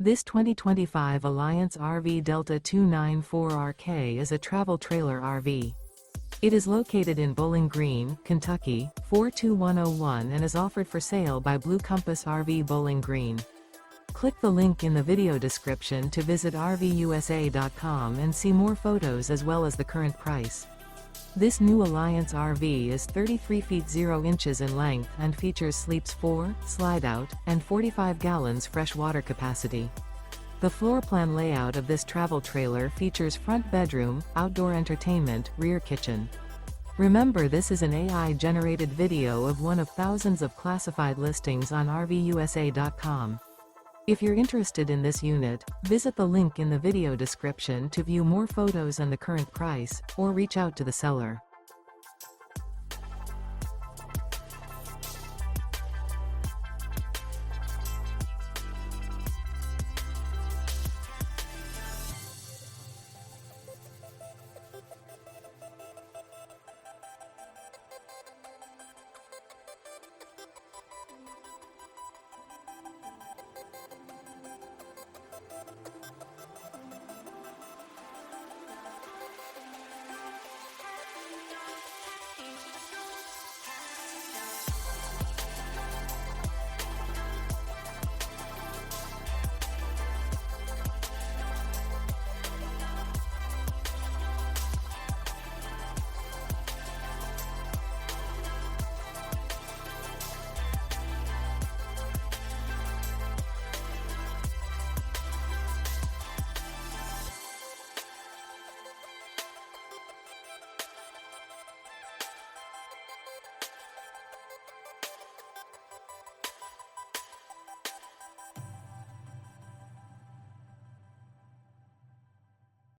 This 2025 Alliance RV Delta 294RK is a travel trailer RV. It is located in Bowling Green, Kentucky, 42101 and is offered for sale by Blue Compass RV Bowling Green. Click the link in the video description to visit RVUSA.com and see more photos as well as the current price. This new Alliance RV is 33 feet 0 inches in length and features sleeps 4, slide-out, and 45 gallons fresh water capacity. The floor plan layout of this travel trailer features front bedroom, outdoor entertainment, rear kitchen. Remember, this is an AI-generated video of one of thousands of classified listings on RVUSA.com. If you're interested in this unit, visit the link in the video description to view more photos and the current price, or reach out to the seller.